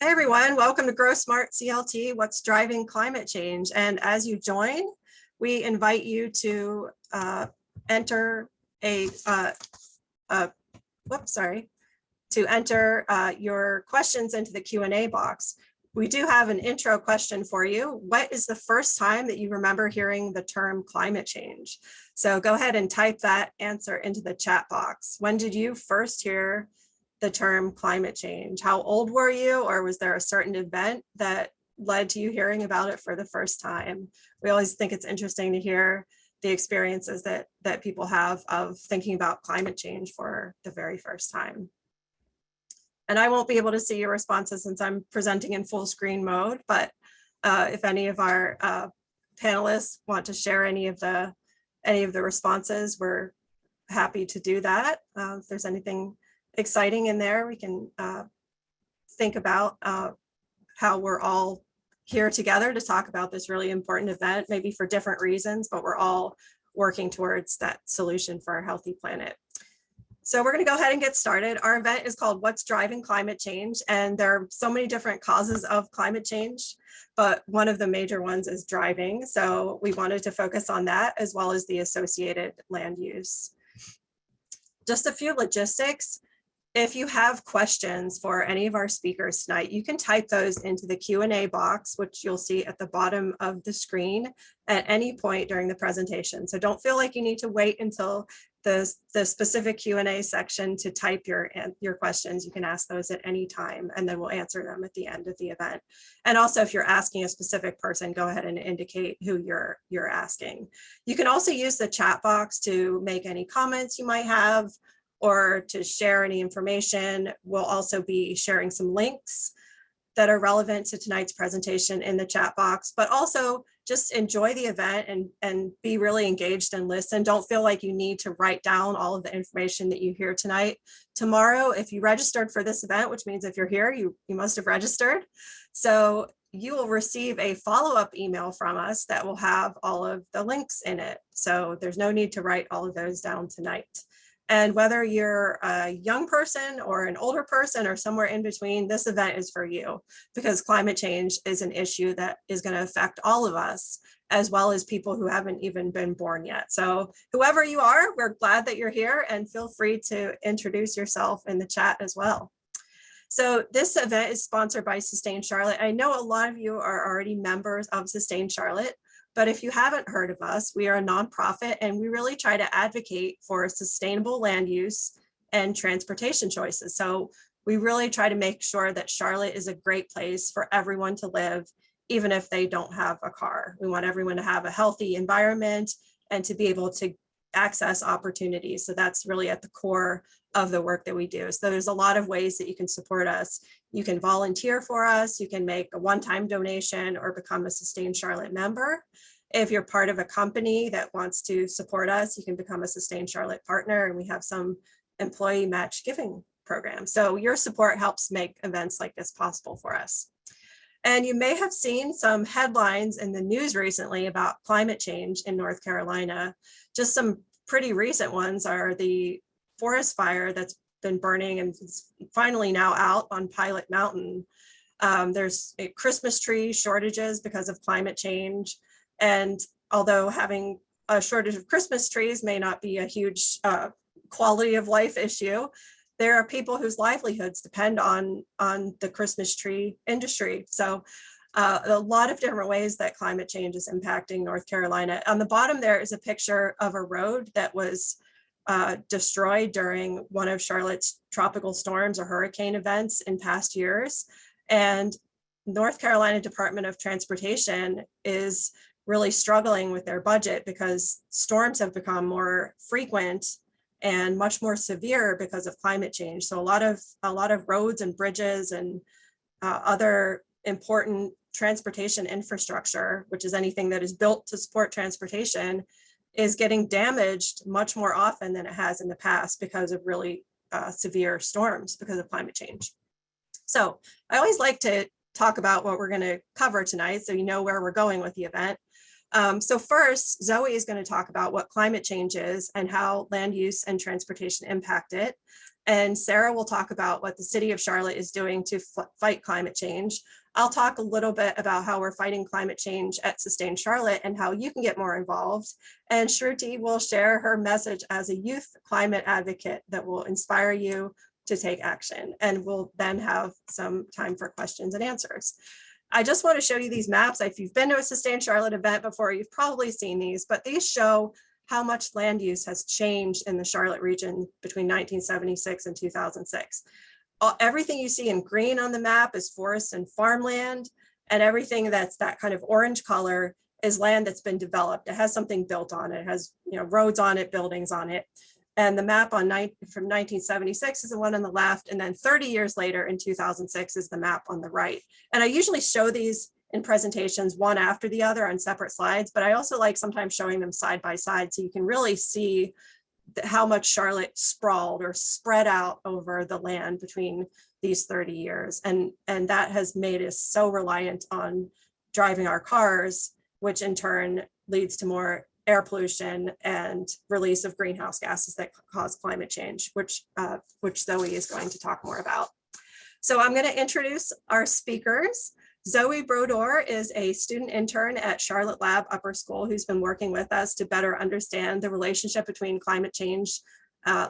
Hey everyone, welcome to Grow Smart CLT, What's Driving Climate Change. And as you join, we invite you to enter your questions into the Q&A box. We do have an intro question for you. What is the first time that you remember hearing the term climate change? So go ahead and type that answer into the chat box. When did you first hear the term climate change? How old were you, or was there a certain event that led to you hearing about it for the first time? We always think it's interesting to hear the experiences that people have of thinking about climate change for the very first time. And I won't be able to see your responses since I'm presenting in full screen mode, but if any of our panelists want to share any of the responses, we're happy to do that. If there's anything exciting in there, we can think about how we're all here together to talk about this really important event, maybe for different reasons, but we're all working towards that solution for a healthy planet. So we're going to go ahead and get started. Our event is called What's Driving Climate Change? And there are so many different causes of climate change, but one of the major ones is driving. So we wanted to focus on that as well as the associated land use. Just a few logistics. If you have questions for any of our speakers tonight, you can type those into the Q&A box, which you'll see at the bottom of the screen at any point during the presentation. So don't feel like you need to wait until the specific Q&A section to type your questions. You can ask those at any time, and then we'll answer them at the end of the event. And also, if you're asking a specific person, go ahead and indicate who you're asking. You can also use the chat box to make any comments you might have, or to share any information. We'll also be sharing some links that are relevant to tonight's presentation in the chat box, but also just enjoy the event and be really engaged and listen. Don't feel like you need to write down all of the information that you hear tonight. Tomorrow, if you registered for this event, which means if you're here, you must have registered. So you will receive a follow-up email from us that will have all of the links in it. So there's no need to write all of those down tonight. And whether you're a young person or an older person or somewhere in between, this event is for you, because climate change is an issue that is going to affect all of us, as well as people who haven't even been born yet. So whoever you are, we're glad that you're here, and feel free to introduce yourself in the chat as well. So this event is sponsored by Sustain Charlotte. I know a lot of you are already members of Sustain Charlotte, but if you haven't heard of us, we are a nonprofit, and we really try to advocate for sustainable land use and transportation choices. So we really try to make sure that Charlotte is a great place for everyone to live, even if they don't have a car. We want everyone to have a healthy environment and to be able to access opportunities. So that's really at the core of the work that we do. So there's a lot of ways that you can support us. You can volunteer for us, you can make a one-time donation, or become a Sustain Charlotte member. If you're part of a company that wants to support us, you can become a Sustain Charlotte partner, and we have some employee match giving programs. So your support helps make events like this possible for us. And you may have seen some headlines in the news recently about climate change in North Carolina. Just some pretty recent ones are the forest fire that's been burning and is finally now out on Pilot Mountain. There's Christmas tree shortages because of climate change. And although having a shortage of Christmas trees may not be a huge quality of life issue, there are people whose livelihoods depend on the Christmas tree industry. So a lot of different ways that climate change is impacting North Carolina. On the bottom there is a picture of a road that was destroyed during one of Charlotte's tropical storms or hurricane events in past years. And North Carolina Department of Transportation is really struggling with their budget because storms have become more frequent and much more severe because of climate change. So a lot of roads and bridges and other important transportation infrastructure, which is anything that is built to support transportation, is getting damaged much more often than it has in the past because of really severe storms because of climate change. So I always like to talk about what we're going to cover tonight, so you know where we're going with the event. So first, Zoe is going to talk about what climate change is and how land use and transportation impact it. And Sarah will talk about what the city of Charlotte is doing to fight climate change. I'll talk a little bit about how we're fighting climate change at Sustain Charlotte and how you can get more involved. And Shruti will share her message as a youth climate advocate that will inspire you to take action. And we'll then have some time for questions and answers. I just want to show you these maps. If you've been to a Sustain Charlotte event before, you've probably seen these, but these show how much land use has changed in the Charlotte region between 1976 and 2006. Everything you see in green on the map is forest and farmland, and everything that's that kind of orange color is land that's been developed. It has something built on it. It has, you know, roads on it, buildings on it. And the map from 1976 is the one on the left, and then 30 years later in 2006 is the map on the right. And I usually show these in presentations one after the other on separate slides, but I also like sometimes showing them side by side so you can really see how much Charlotte sprawled or spread out over the land between these 30 years. And that has made us so reliant on driving our cars, which in turn leads to more air pollution and release of greenhouse gases that cause climate change, which Zoe is going to talk more about. So I'm going to introduce our speakers. Zoe Brodeur is a student intern at Charlotte Lab Upper School who's been working with us to better understand the relationship between climate change,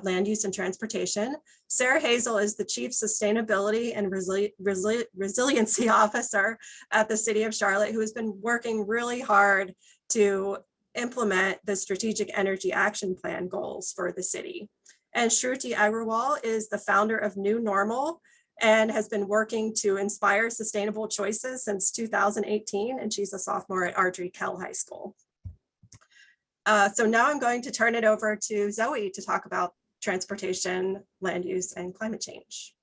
land use, and transportation. Sarah Hazel is the Chief Sustainability and Resiliency Officer at the City of Charlotte, who has been working really hard to implement the Strategic Energy Action Plan goals for the city. And Shruti Agrawal is the founder of New Normal and has been working to inspire sustainable choices since 2018, and she's a sophomore at Ardrey Kell High School. So now I'm going to turn it over to Zoe to talk about transportation, land use, and climate change.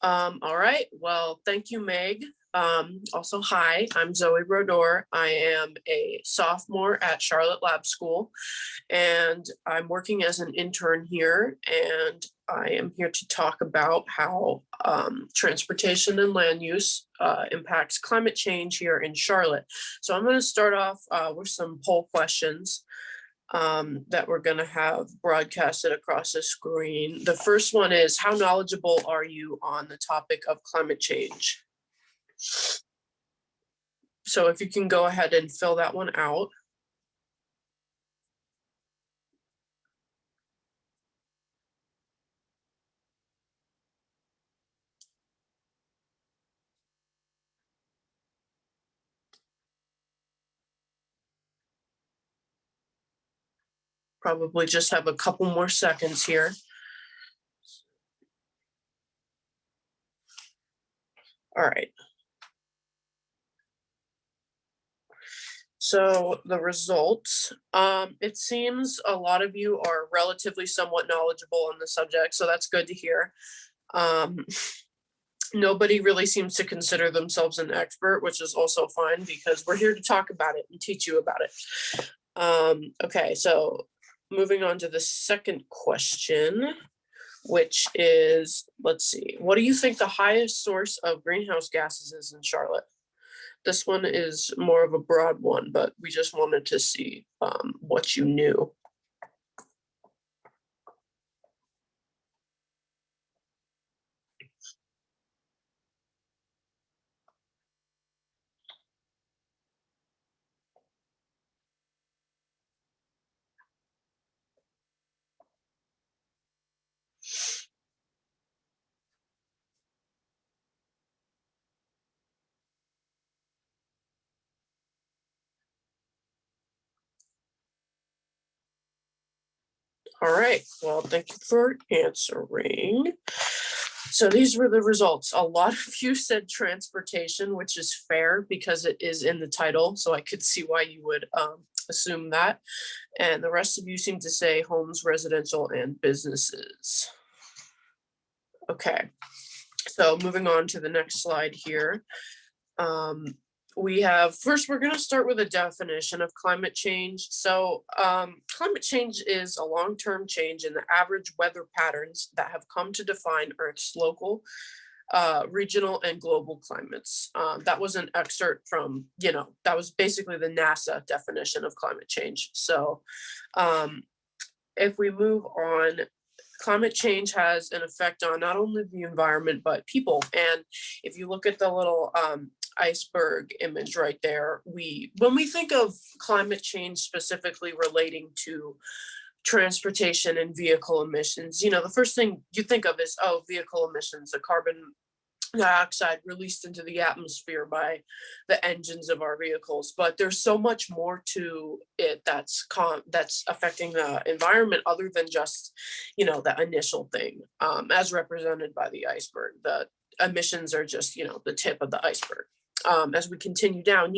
All right, well, thank you, Meg. Also, hi, I'm Zoe Brodeur. I am a sophomore at Charlotte Lab School, and I'm working as an intern here, and I am here to talk about how transportation and land use impacts climate change here in Charlotte. So I'm going to start off with some poll questions that we're going to have broadcasted across the screen. The first one is, how knowledgeable are you on the topic of climate change? So if you can go ahead and fill that one out. Probably just have a couple more seconds here. All right. So the results, it seems a lot of you are relatively somewhat knowledgeable on the subject, so that's good to hear. Nobody really seems to consider themselves an expert, which is also fine because we're here to talk about it and teach you about it. Okay, so moving on to the second question, which is, let's see, what do you think the highest source of greenhouse gases is in Charlotte? This one is more of a broad one, but we just wanted to see what you knew. All right, well, thank you for answering. So these were the results. A lot of you said transportation, which is fair because it is in the title. So I could see why you would assume that. And the rest of you seem to say homes, residential, and businesses. Okay, so moving on to the next slide here. We have, first, we're going to start with a definition of climate change. So climate change is a long-term change in the average weather patterns that have come to define Earth's local, regional, and global climates. That was an excerpt from, that was basically the NASA definition of climate change. So if we move on, climate change has an effect on not only the environment, but people. And if you look at the little iceberg image right there, when we think of climate change specifically relating to transportation and vehicle emissions, the first thing you think of is, oh, vehicle emissions, the carbon dioxide released into the atmosphere by the engines of our vehicles. But there's so much more to it that's affecting the environment other than just, the initial thing, as represented by the iceberg. The emissions are just, the tip of the iceberg. As we continue down,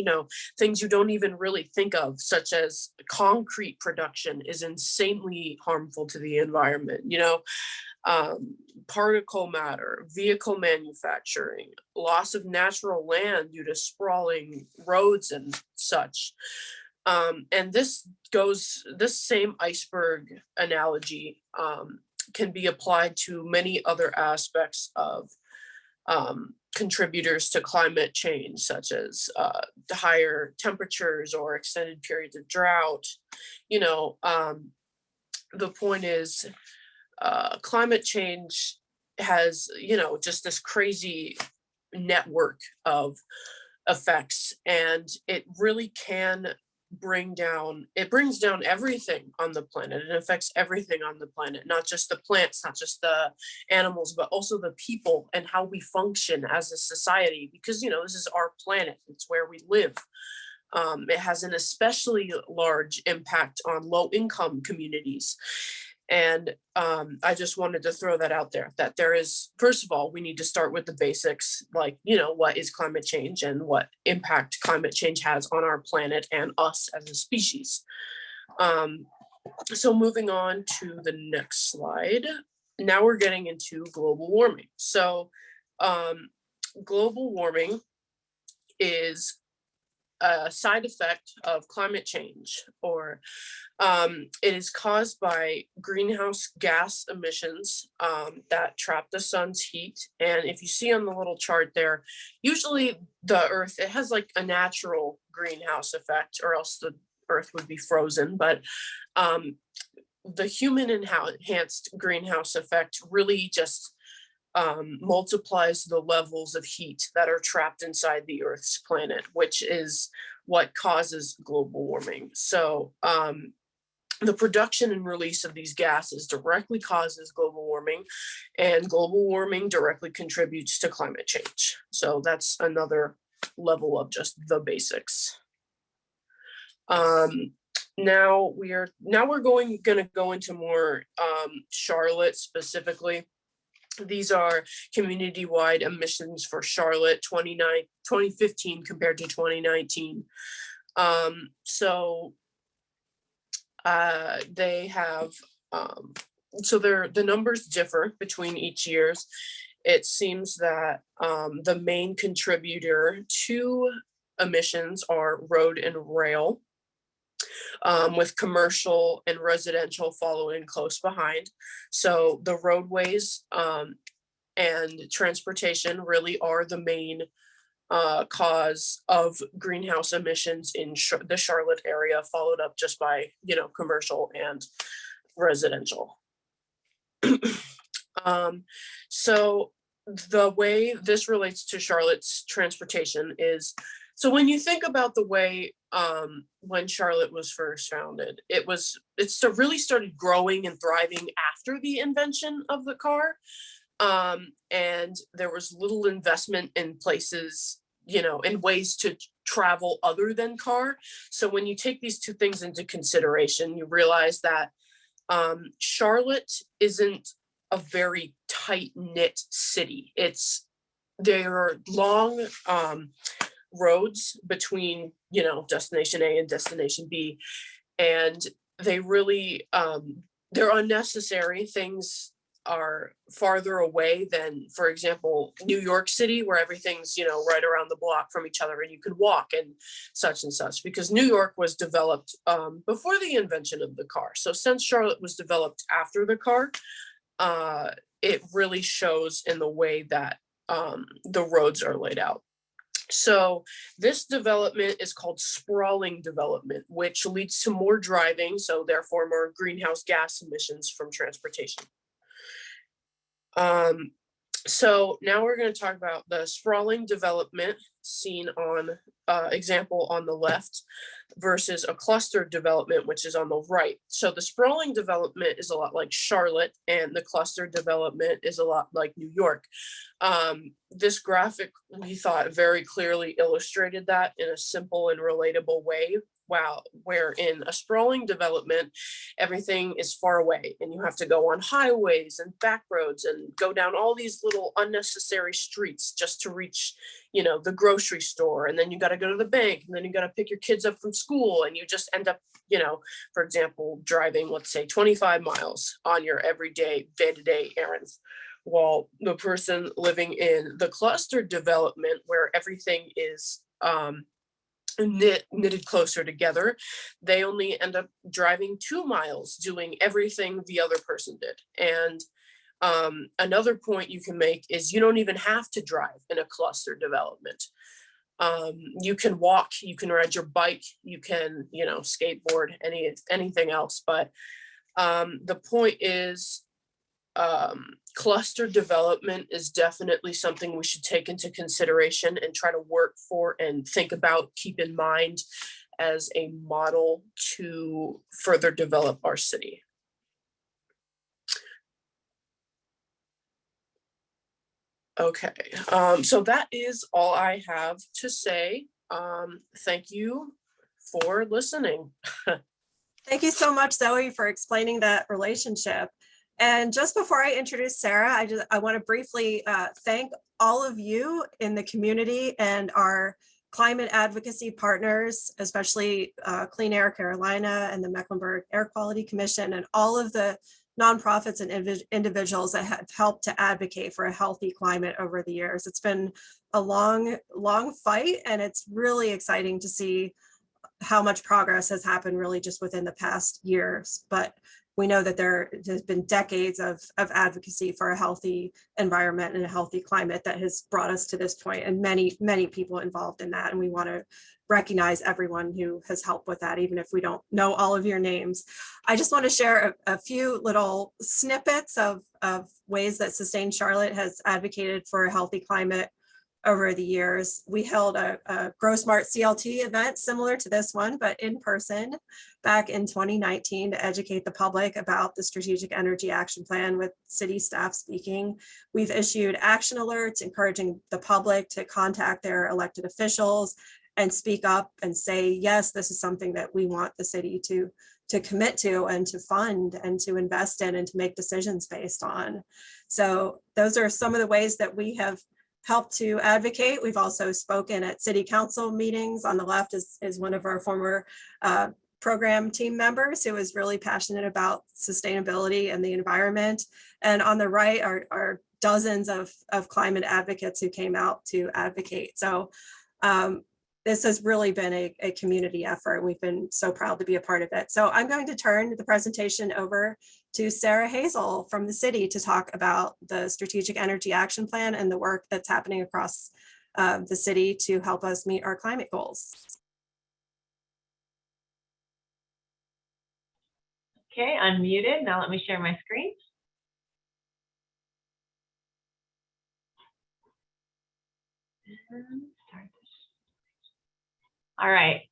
things you don't even really think of, such as concrete production, is insanely harmful to the environment. Particle matter, vehicle manufacturing, loss of natural land due to sprawling roads and such. And this same iceberg analogy can be applied to many other aspects of contributors to climate change, such as higher temperatures or extended periods of drought. The point is, climate change has, just this crazy network of effects, and it really can brings down everything on the planet. It affects everything on the planet, not just the plants, not just the animals, but also the people and how we function as a society, because, this is our planet. It's where we live. It has an especially large impact on low-income communities. And I just wanted to throw that out there, that there is, first of all, we need to start with the basics, like, what is climate change and what impact climate change has on our planet and us as a species. So moving on to the next slide. Now we're getting into global warming. So global warming is a side effect of climate change, or it is caused by greenhouse gas emissions that trap the sun's heat. And if you see on the little chart there, usually the Earth, it has like a natural greenhouse effect, or else the Earth would be frozen. But the human enhanced greenhouse effect really just multiplies the levels of heat that are trapped inside the Earth's planet, which is what causes global warming. So the production and release of these gases directly causes global warming, and global warming directly contributes to climate change. So that's another level of just the basics. Now we're going to go into more Charlotte specifically. These are community-wide emissions for Charlotte 2015 compared to 2019. They have, the numbers differ between each years. It seems that the main contributor to emissions are road and rail, with commercial and residential following close behind. So the roadways and transportation really are the main cause of greenhouse emissions in the Charlotte area, followed up just by, commercial and residential. So the way this relates to Charlotte's transportation is, so when you think about the way when Charlotte was first founded, it really started growing and thriving after the invention of the car. And there was little investment in places, in ways to travel other than car. So when you take these two things into consideration, you realize that Charlotte isn't a very tight-knit city. There are long roads between, destination A and destination B, and they really, they're unnecessary. Things are farther away than, for example, New York City, where everything's, right around the block from each other and you can walk and such, because New York was developed before the invention of the car. So since Charlotte was developed after the car, it really shows in the way that the roads are laid out. So this development is called sprawling development, which leads to more driving, so therefore more greenhouse gas emissions from transportation. So now we're going to talk about the sprawling development seen on example on the left versus a clustered development, which is on the right. So the sprawling development is a lot like Charlotte, and the clustered development is a lot like New York. This graphic, we thought, very clearly illustrated that in a simple and relatable way. Wow, where in a sprawling development, everything is far away and you have to go on highways and back roads and go down all these little unnecessary streets just to reach, you know, the grocery store. And then you got to go to the bank, and then you got to pick your kids up from school, and you just end up, you know, for example, driving, let's say 25 miles on your everyday day-to-day errands. While the person living in the clustered development, where everything is knitted closer together, they only end up driving 2 miles doing everything the other person did. And another point you can make is you don't even have to drive in a cluster development. You can walk, you can ride your bike, you can, you know, skateboard, anything else. But the point is, cluster development is definitely something we should take into consideration and try to work for and think about, keep in mind as a model to further develop our city. Okay, so that is all I have to say. Thank you for listening. Thank you so much, Zoe, for explaining that relationship. And just before I introduce Sarah, I want to briefly thank all of you in the community and our climate advocacy partners, especially Clean Air Carolina and the Mecklenburg Air Quality Commission, and all of the nonprofits and individuals that have helped to advocate for a healthy climate over the years. It's been a long fight, and it's really exciting to see how much progress has happened really just within the past years. But we know that there has been decades of advocacy for a healthy environment and a healthy climate that has brought us to this point, and many people involved in that. And we want to recognize everyone who has helped with that, even if we don't know all of your names. I just want to share a few little snippets of ways that Sustain Charlotte has advocated for a healthy climate over the years. We held a Grow Smart CLT event similar to this one, but in person back in 2019 to educate the public about the Strategic Energy Action Plan with city staff speaking. We've issued action alerts encouraging the public to contact their elected officials and speak up and say, yes, this is something that we want the city to commit to and to fund and to invest in and to make decisions based on. So those are some of the ways that we have helped to advocate. We've also spoken at city council meetings. On the left is one of our former program team members who is really passionate about sustainability and the environment. And on the right are dozens of climate advocates who came out to advocate. So this has really been a community effort. We've been so proud to be a part of it. So I'm going to turn the presentation over to Sarah Hazel from the city to talk about the Strategic Energy Action Plan and the work that's happening across the city to help us meet our climate goals. Okay, unmuted. Now let me share my screen. And start this. All right,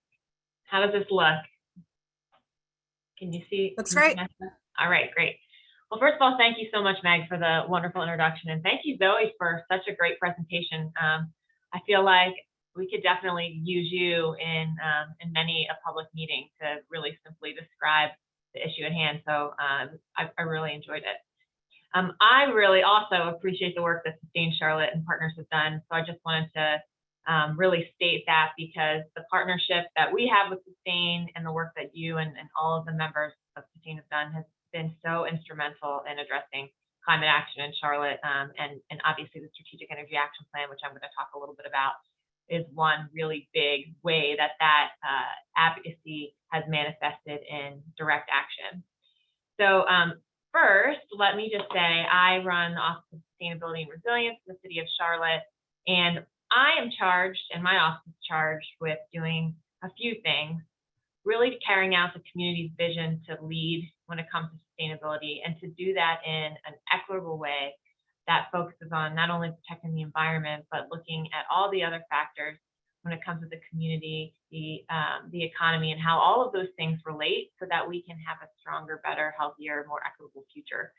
how does this look? Can you see? Looks great. All right, great. Well, first of all, thank you so much, Meg, for the wonderful introduction. And thank you, Zoe, for such a great presentation. I feel like we could definitely use you in many a public meeting to really simply describe the issue at hand. So I really enjoyed it. I really also appreciate the work that Sustain Charlotte and partners have done. So I just wanted to really state that, because the partnership that we have with Sustain and the work that you and all of the members of Sustain have done has been so instrumental in addressing climate action in Charlotte. And obviously the Strategic Energy Action Plan, which I'm going to talk a little bit about, is one really big way that advocacy has manifested in direct action. So first, let me just say I run the Office of Sustainability and Resilience in the city of Charlotte, and I am charged, and my office is charged with doing a few things, really carrying out the community's vision to lead when it comes to sustainability, and to do that in an equitable way that focuses on not only protecting the environment, but looking at all the other factors when it comes to the community, the economy, and how all of those things relate so that we can have a stronger, better, healthier, more equitable future.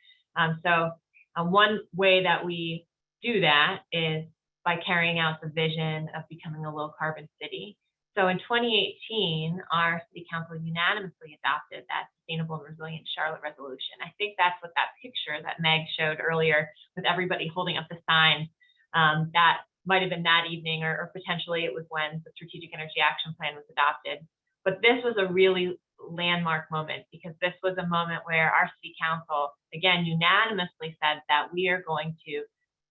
One way that we do that is by carrying out the vision of becoming a low carbon city. So in 2018, our city council unanimously adopted that Sustainable and Resilient Charlotte resolution. I think that's what that picture that Meg showed earlier with everybody holding up the signs, that might have been that evening, or potentially it was when the Strategic Energy Action Plan was adopted. But this was a really landmark moment, because this was a moment where our city council, again, unanimously said that we are going to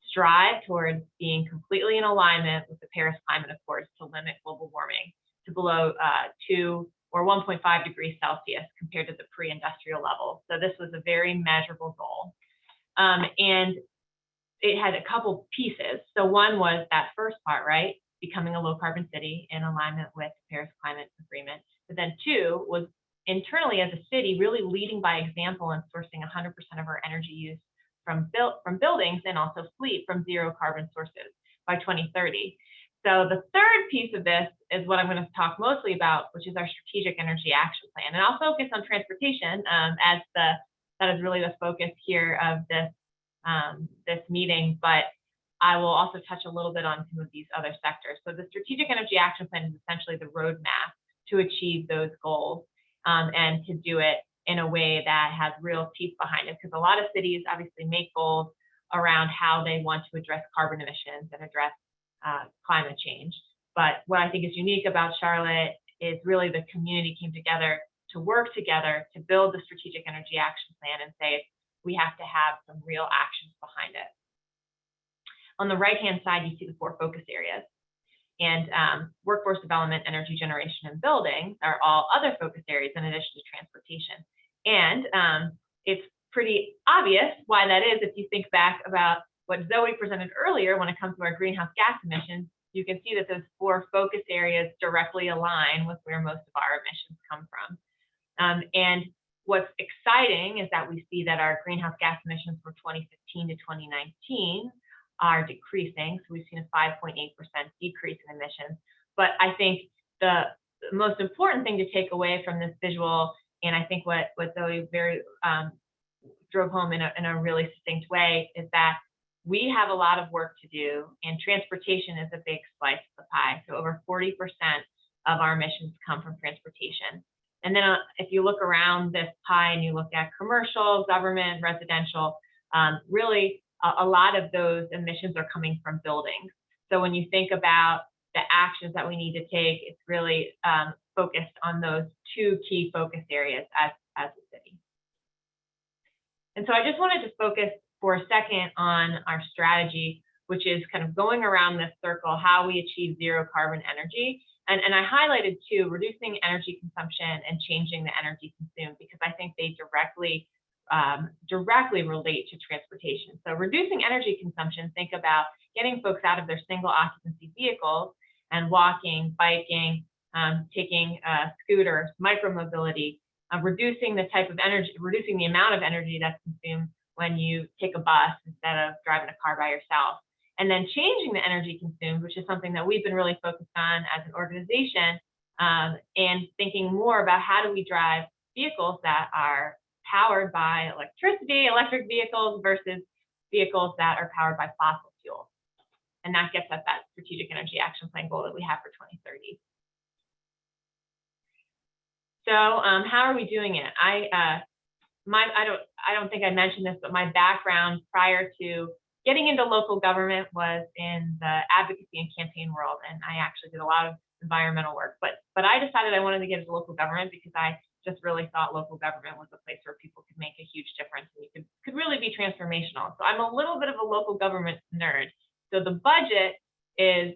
strive towards being completely in alignment with the Paris Climate Accords to limit global warming to below 2 or 1.5 degrees Celsius compared to the pre-industrial level. So this was a very measurable goal. And it had a couple pieces. So one was that first part, right? Becoming a low carbon city in alignment with the Paris Climate Agreement. But then two was internally as a city, really leading by example and sourcing 100% of our energy use from buildings and also fleet from zero carbon sources by 2030. So the third piece of this is what I'm going to talk mostly about, which is our Strategic Energy Action Plan. And I'll focus on transportation as that is really the focus here of this meeting, but I will also touch a little bit on some of these other sectors. So the Strategic Energy Action Plan is essentially the roadmap to achieve those goals, and to do it in a way that has real teeth behind it, because a lot of cities obviously make goals around how they want to address carbon emissions and address climate change. But what I think is unique about Charlotte is really the community came together to work together to build the Strategic Energy Action Plan and say we have to have some real actions behind it. On the right-hand side, you see the 4 focus areas. And workforce development, energy generation, and buildings are all other focus areas in addition to transportation. And it's pretty obvious why that is if you think back about what Zoe presented earlier when it comes to our greenhouse gas emissions. You can see that those 4 focus areas directly align with where most of our emissions come from. And what's exciting is that we see that our greenhouse gas emissions from 2015 to 2019 are decreasing. So we've seen a 5.8% decrease in emissions. But I think the most important thing to take away from this visual, and I think what Zoe very drove home in a really succinct way, is that we have a lot of work to do, and transportation is a big slice of the pie. So over 40% of our emissions come from transportation. And then if you look around this pie and you look at commercial, government, residential, really a lot of those emissions are coming from buildings. So when you think about the actions that we need to take, it's really focused on those 2 key focus areas as a city. And so I just wanted to focus for a second on our strategy, which is kind of going around this circle, how we achieve zero carbon energy. And I highlighted too, reducing energy consumption and changing the energy consumed, because I think they directly relate to transportation. So reducing energy consumption, think about getting folks out of their single occupancy vehicles and walking, biking, taking scooters, micromobility, reducing the type of energy, reducing the amount of energy that's consumed when you take a bus instead of driving a car by yourself. And then changing the energy consumed, which is something that we've been really focused on as an organization, and thinking more about how do we drive vehicles that are powered by electricity, electric vehicles, versus vehicles that are powered by fossil fuels. And that gets at that Strategic Energy Action Plan goal that we have for 2030. So how are we doing it? I don't think I mentioned this, but my background prior to getting into local government was in the advocacy and campaign world, and I actually did a lot of environmental work. But I decided I wanted to get into local government because I just really thought local government was a place where people could make a huge difference and you could really be transformational. So I'm a little bit of a local government nerd. So the budget is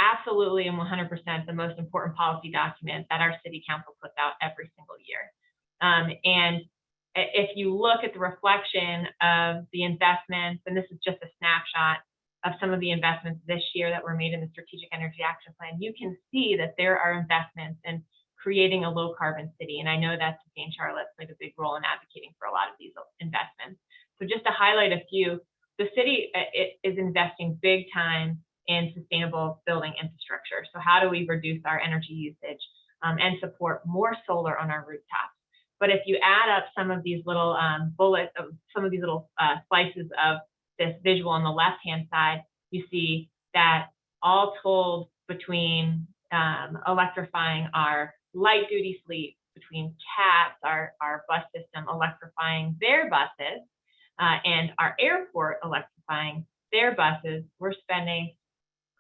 absolutely and 100% the most important policy document that our city council puts out every single year. And if you look at the reflection of the investments, and this is just a snapshot of some of the investments this year that were made in the Strategic Energy Action Plan, you can see that there are investments in creating a low carbon city. And I know that St. Charlotte played a big role in advocating for a lot of these investments. So just to highlight a few, the city is investing big time in sustainable building infrastructure. So how do we reduce our energy usage and support more solar on our rooftops? But if you add up some of these little slices of this visual on the left-hand side, you see that all told, between electrifying our light duty fleet, between CATS, our bus system, electrifying their buses, and our airport electrifying their buses, we're spending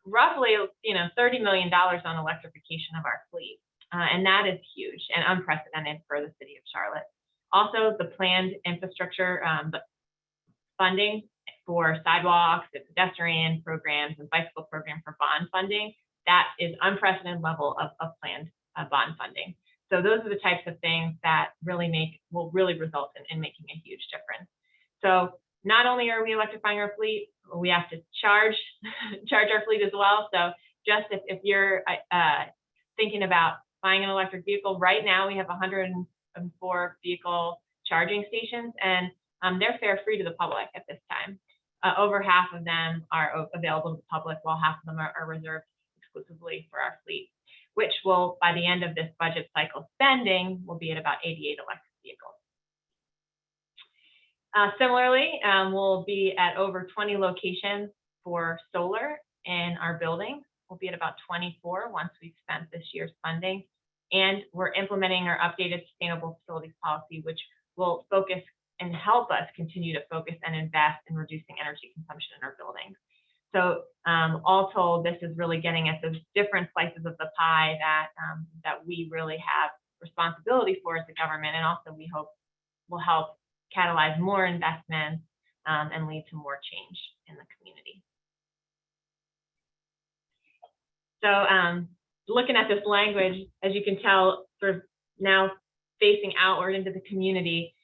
roughly, $30 million on electrification of our fleet. And that is huge and unprecedented for the city of Charlotte. Also, the planned infrastructure the funding for sidewalks, and pedestrian programs, and bicycle program for bond funding, that is unprecedented level of planned bond funding. So those are the types of things that will really result in making a huge difference. So not only are we electrifying our fleet, we have to charge our fleet as well. So just if you're thinking about buying an electric vehicle, right now we have 104 vehicle charging stations, and they're fare free to the public at this time. Over half of them are available to the public, while half of them are reserved exclusively for our fleet, which will, by the end of this budget cycle spending, will be at about 88 electric vehicles. Similarly, we'll be at over 20 locations for solar in our buildings. We'll be at about 24 once we've spent this year's funding. And we're implementing our updated sustainable facilities policy, which will focus and help us continue to focus and invest in reducing energy consumption in our buildings. So all told, this is really getting at those different slices of the pie that we really have responsibility for as a government, and also we hope will help catalyze more investment and lead to more change in the community. So looking at this language, as you can tell, sort of now facing outward into the community,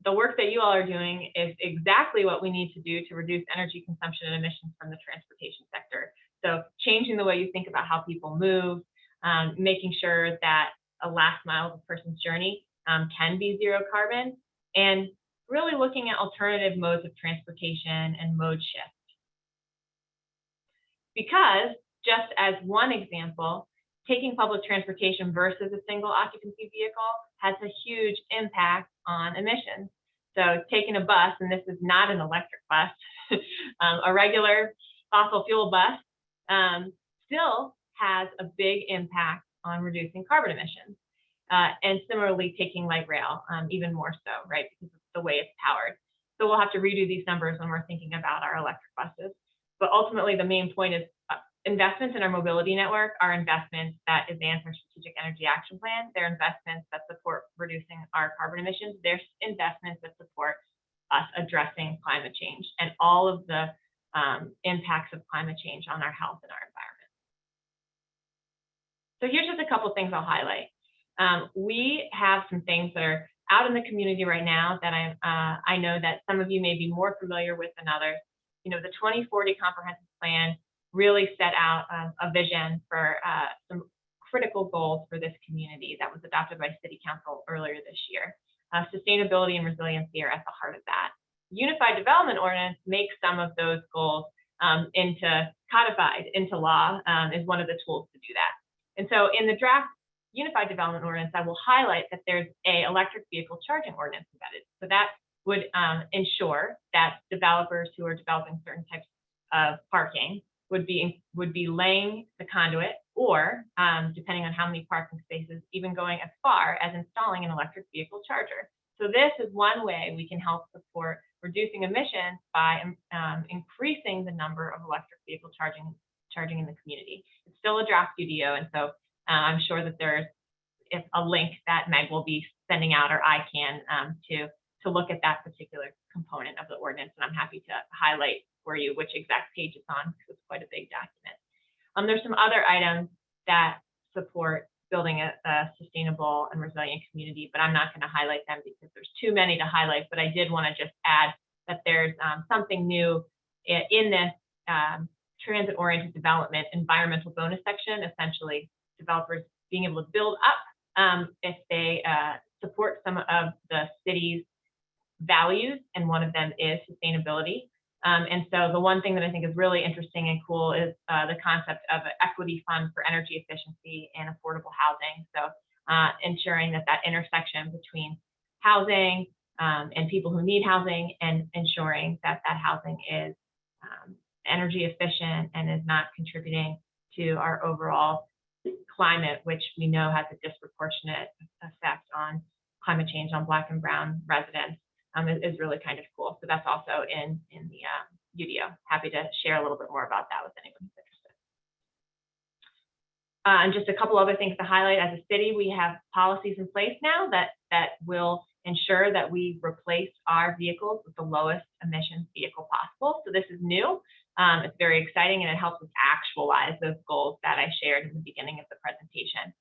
the work that you all are doing is exactly what we need to do to reduce energy consumption and emissions from the transportation sector. So changing the way you think about how people move, making sure that a last mile of a person's journey can be zero carbon, and really looking at alternative modes of transportation and mode shift. Because just as one example, taking public transportation versus a single occupancy vehicle has a huge impact on emissions. So taking a bus, and this is not an electric bus, a regular fossil fuel bus still has a big impact on reducing carbon emissions. And similarly, taking light rail, even more so, right, because of the way it's powered. So we'll have to redo these numbers when we're thinking about our electric buses. But ultimately, the main point is investments in our mobility network are investments that advance our strategic energy action plan. They're investments that support reducing our carbon emissions. They're investments that support us addressing climate change and all of the impacts of climate change on our health and our environment. So here's just a couple things I'll highlight. We have some things that are out in the community right now that I know that some of you may be more familiar with than others. You know, the 2040 comprehensive plan really set out a vision for some critical goals for this community that was adopted by City Council earlier this year. Sustainability and resiliency are at the heart of that. Unified Development Ordinance makes some of those goals codified into law, is one of the tools to do that. And so in the draft Unified Development Ordinance, I will highlight that there's a electric vehicle charging ordinance embedded. So that would ensure that developers who are developing certain types of parking would be laying the conduit, or depending on how many parking spaces, even going as far as installing an electric vehicle charger. So this is one way we can help support reducing emissions by increasing the number of electric vehicle charging in the community. It's still a draft UDO, and so I'm sure that there's a link that Meg will be sending out, or I can, to look at that particular component of the ordinance, and I'm happy to highlight for you which exact page it's on, because it's quite a big document. There's some other items that support building a sustainable and resilient community, but I'm not going to highlight them because there's too many to highlight. But I did want to just add that there's something new in this transit-oriented development environmental bonus section, essentially developers being able to build up if they support some of the city's values, and one of them is sustainability. And so the one thing that I think is really interesting and cool is the concept of an equity fund for energy efficiency and affordable housing. So ensuring that that intersection between housing and people who need housing, and ensuring that that housing is energy efficient and is not contributing to our overall climate, which we know has a disproportionate effect on climate change on Black and Brown residents, is really kind of cool. So that's also in the UDO. Happy to share a little bit more about that with anyone who's interested. And just a couple other things to highlight. As a city, we have policies in place now that will ensure that we replace our vehicles with the lowest emissions vehicle possible. So this is new. It's very exciting, and it helps us actualize those goals that I shared in the beginning of the presentation.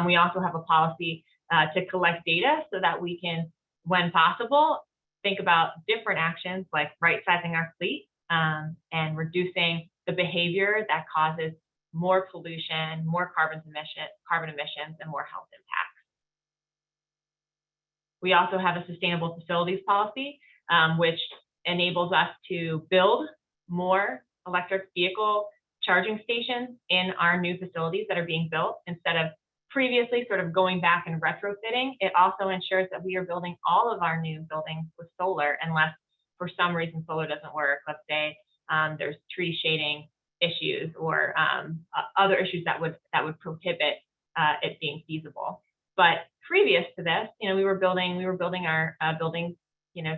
We also have a policy to collect data so that we can, when possible, think about different actions like right-sizing our fleet and reducing the behavior that causes more pollution, more carbon emissions, and more health impacts. We also have a sustainable facilities policy, which enables us to build more electric vehicle charging stations in our new facilities that are being built instead of previously sort of going back and retrofitting. It also ensures that we are building all of our new buildings with solar, unless for some reason solar doesn't work. Let's say there's tree shading issues or other issues that would prohibit it being feasible. But previous to this, we were building our buildings,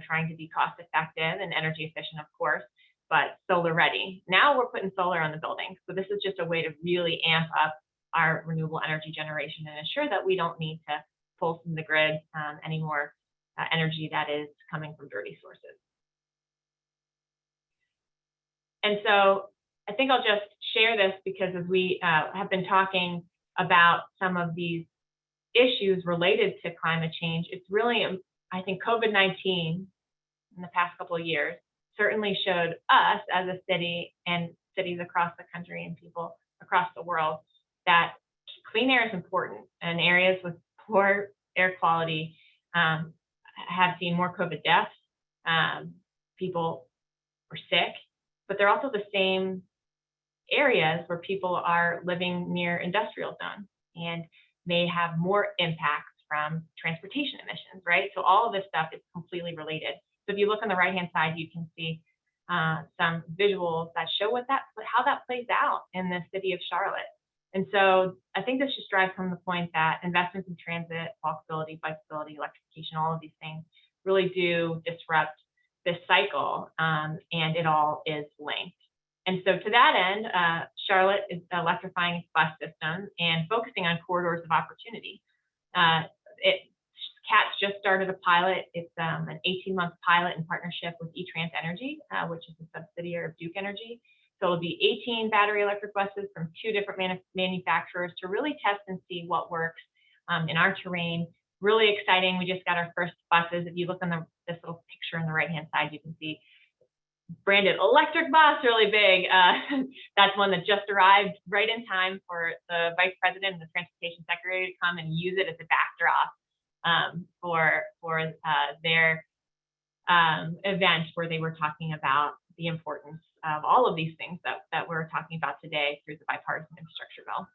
trying to be cost effective and energy efficient, of course, but solar ready. Now we're putting solar on the buildings. So this is just a way to really amp up our renewable energy generation and ensure that we don't need to pull from the grid any more energy that is coming from dirty sources. And so I think I'll just share this because as we have been talking about some of these issues related to climate change, it's really, I think COVID-19 in the past couple of years certainly showed us as a city and cities across the country and people across the world that clean air is important, and areas with poor air quality have seen more COVID deaths. People are sick, but they're also the same areas where people are living near industrial zones and may have more impacts from transportation emissions, right? So all of this stuff is completely related. So if you look on the right-hand side, you can see some visuals that show how that plays out in the city of Charlotte. And so I think this just drives home the point that investments in transit, walkability, bikeability, electrification, all of these things really do disrupt this cycle, and it all is linked. And so to that end, Charlotte is electrifying its bus system and focusing on corridors of opportunity. CAT's just started a pilot. It's an 18-month pilot in partnership with eTrans Energy, which is a subsidiary of Duke Energy. So it'll be 18 battery electric buses from 2 different manufacturers to really test and see what works in our terrain. Really exciting. We just got our first buses. If you look on this little picture on the right-hand side, you can see branded electric bus, really big. That's one that just arrived right in time for the Vice President and the Transportation Secretary to come and use it as a backdrop for their event where they were talking about the importance of all of these things that we're talking about today through the bipartisan infrastructure bill.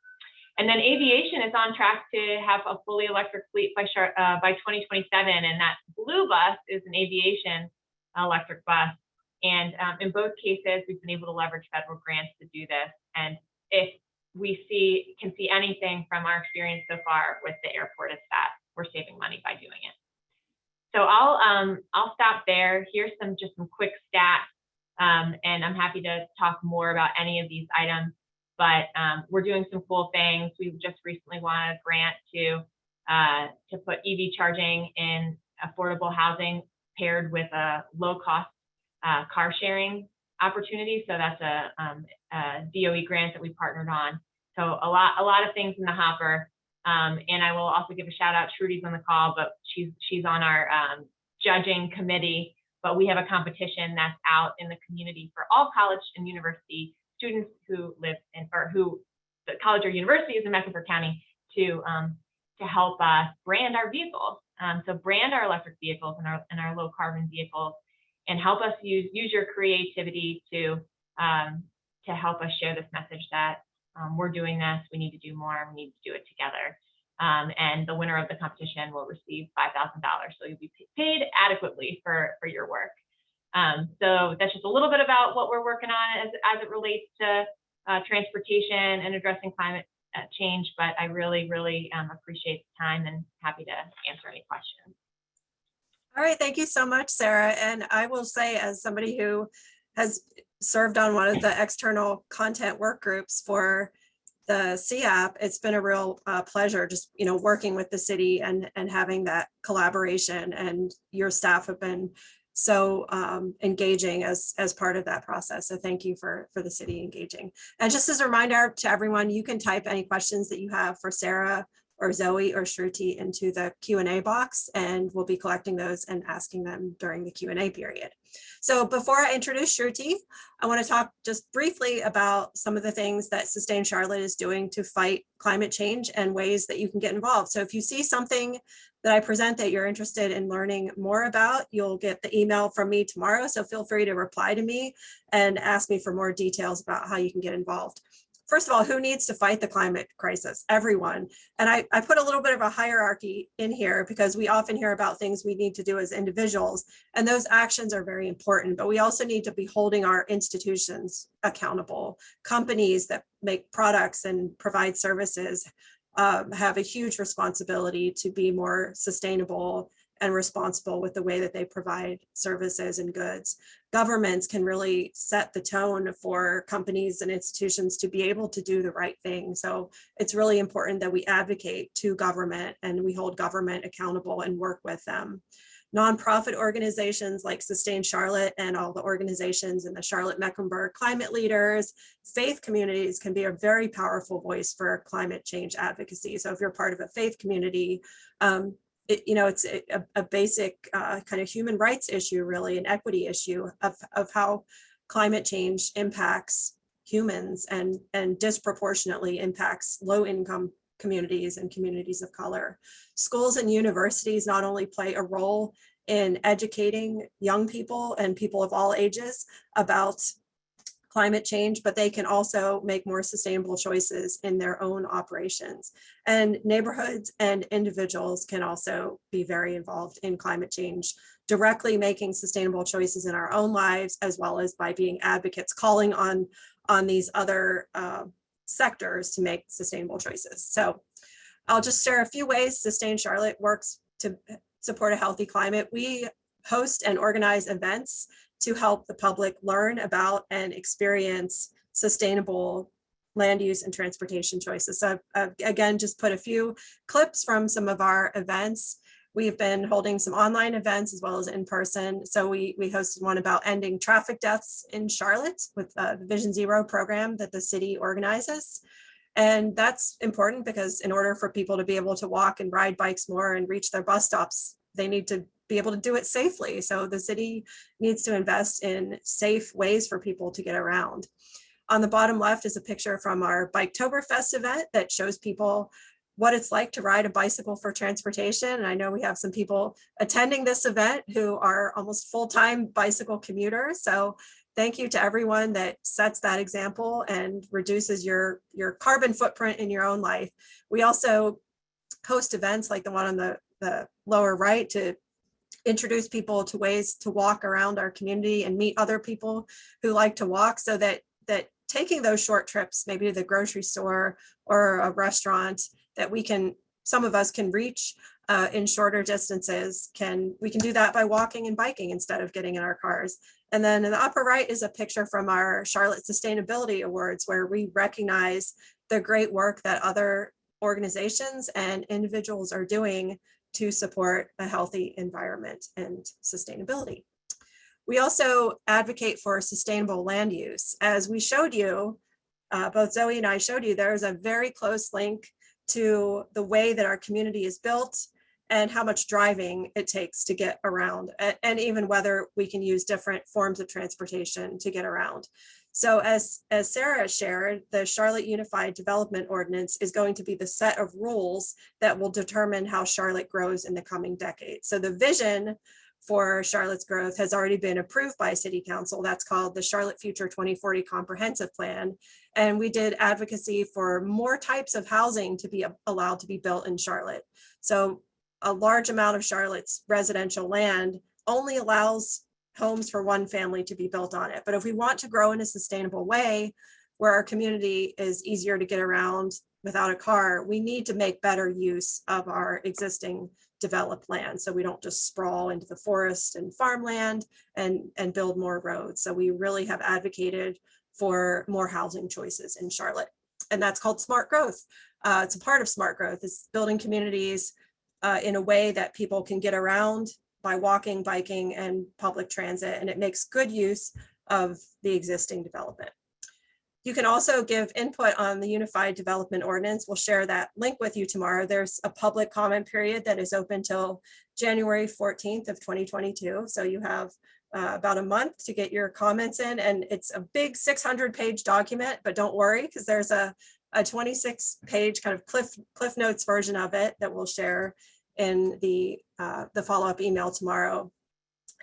And then aviation is on track to have a fully electric fleet by 2027, and that blue bus is an aviation electric bus. And in both cases, we've been able to leverage federal grants to do this. And if we can see anything from our experience so far with the airport, it's that we're saving money by doing it. So I'll stop there. Here's some quick stats, and I'm happy to talk more about any of these items. But we're doing some cool things. We just recently won a grant to put EV charging in affordable housing paired with a low-cost car sharing opportunity. So that's a DOE grant that we partnered on. So a lot of things in the hopper. And I will also give a shout out. Shruti's on the call, but she's on our judging committee. But we have a competition that's out in the community for all college and university students who live who the college or university is in Mecklenburg County to help us brand our vehicles. So brand our electric vehicles and our low carbon vehicles, and help us use your creativity to help us share this message that we're doing this, we need to do more, we need to do it together. And the winner of the competition will receive $5,000. So you'll be paid adequately for your work. So that's just a little bit about what we're working on as it relates to transportation and addressing climate change. But I really, really appreciate the time and happy to answer any questions. All right, thank you so much, Sarah. And I will say, as somebody who has served on one of the external content work groups for the CAP, it's been a real pleasure just, working with the city and having that collaboration, and your staff have been so engaging as part of that process. So thank you for the city engaging. And just as a reminder to everyone, you can type any questions that you have for Sarah or Zoe or Shruti into the Q&A box, and we'll be collecting those and asking them during the Q&A period. So before I introduce Shruti, I want to talk just briefly about some of the things that Sustain Charlotte is doing to fight climate change and ways that you can get involved. So if you see something that I present that you're interested in learning more about, you'll get the email from me tomorrow. So feel free to reply to me and ask me for more details about how you can get involved. First of all, who needs to fight the climate crisis? Everyone. And I put a little bit of a hierarchy in here because we often hear about things we need to do as individuals, and those actions are very important, but we also need to be holding our institutions accountable. Companies that make products and provide services have a huge responsibility to be more sustainable and responsible with the way that they provide services and goods. Governments can really set the tone for companies and institutions to be able to do the right thing. So it's really important that we advocate to government and we hold government accountable and work with them. Nonprofit organizations like Sustain Charlotte and all the organizations in the Charlotte Mecklenburg climate leaders, faith communities can be a very powerful voice for climate change advocacy. So if you're part of a faith community, it's a basic kind of human rights issue, really, an equity issue of how climate change impacts humans and disproportionately impacts low-income communities and communities of color. Schools and universities not only play a role in educating young people and people of all ages about climate change, but they can also make more sustainable choices in their own operations. And neighborhoods and individuals can also be very involved in climate change, directly making sustainable choices in our own lives, as well as by being advocates, calling on these other sectors to make sustainable choices. So I'll just share a few ways Sustain Charlotte works to support a healthy climate. We host and organize events to help the public learn about and experience sustainable land use and transportation choices. So again, just put a few clips from some of our events. We've been holding some online events as well as in person. So we hosted one about ending traffic deaths in Charlotte with the Vision Zero program that the city organizes. And that's important because in order for people to be able to walk and ride bikes more and reach their bus stops, they need to be able to do it safely. So the city needs to invest in safe ways for people to get around. On the bottom left is a picture from our Biketoberfest event that shows people what it's like to ride a bicycle for transportation. And I know we have some people attending this event who are almost full-time bicycle commuters. So thank you to everyone that sets that example and reduces your carbon footprint in your own life. We also host events like the one on the lower right to introduce people to ways to walk around our community and meet other people who like to walk, so that taking those short trips, maybe to the grocery store or a restaurant, that some of us can reach in shorter distances. We can do that by walking and biking instead of getting in our cars. And then in the upper right is a picture from our Charlotte Sustainability Awards, where we recognize the great work that other organizations and individuals are doing to support a healthy environment and sustainability. We also advocate for sustainable land use. As we showed you, both Zoe and I showed you, there's a very close link to the way that our community is built and how much driving it takes to get around, and even whether we can use different forms of transportation to get around. So as Sarah shared, the Charlotte Unified Development Ordinance is going to be the set of rules that will determine how Charlotte grows in the coming decades. So the vision for Charlotte's growth has already been approved by City Council. That's called the Charlotte Future 2040 Comprehensive Plan. And we did advocacy for more types of housing to be allowed to be built in Charlotte. So a large amount of Charlotte's residential land only allows homes for one family to be built on it. But if we want to grow in a sustainable way, where our community is easier to get around without a car, we need to make better use of our existing developed land. So we don't just sprawl into the forest and farmland and build more roads. So we really have advocated for more housing choices in Charlotte. And that's called smart growth. It's a part of smart growth. It's building communities in a way that people can get around by walking, biking, and public transit, and it makes good use of the existing development. You can also give input on the Unified Development Ordinance. We'll share that link with you tomorrow. There's a public comment period that is open till January 14th of 2022. So you have about a month to get your comments in, and it's a big 600-page document, but don't worry, because there's a 26-page kind of cliff notes version of it that we'll share in the follow-up email tomorrow.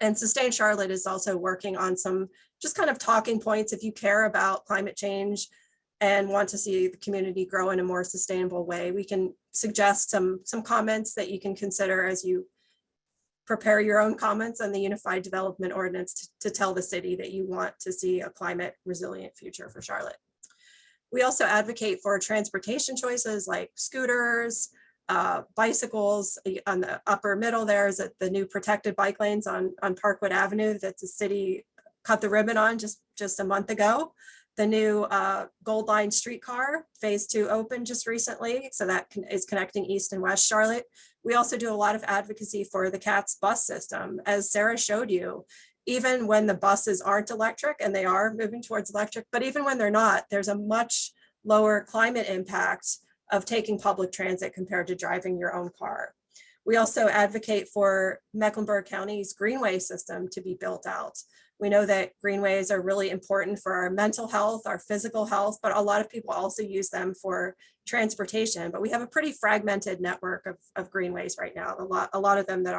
And Sustain Charlotte is also working on some just kind of talking points. If you care about climate change and want to see the community grow in a more sustainable way, we can suggest some comments that you can consider as you prepare your own comments on the Unified Development Ordinance to tell the city that you want to see a climate resilient future for Charlotte. We also advocate for transportation choices like scooters, bicycles. On the upper middle there is the new protected bike lanes on Parkwood Avenue that the city cut the ribbon on just a month ago. The new Gold Line streetcar phase 2 opened just recently, so that is connecting East and West Charlotte. We also do a lot of advocacy for the CATS bus system. As Sarah showed you, even when the buses aren't electric, and they are moving towards electric, but even when they're not, there's a much lower climate impact of taking public transit compared to driving your own car. We also advocate for Mecklenburg County's Greenway system to be built out. We know that greenways are really important for our mental health, our physical health, but a lot of people also use them for transportation. But we have a pretty fragmented network of greenways right now, a lot of them that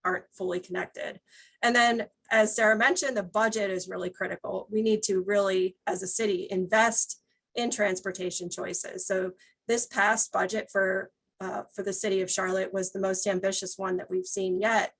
aren't fully connected. And then, as Sarah mentioned, the budget is really critical. We need to really, as a city, invest in transportation choices. So this past budget for the city of Charlotte was the most ambitious one that we've seen yet,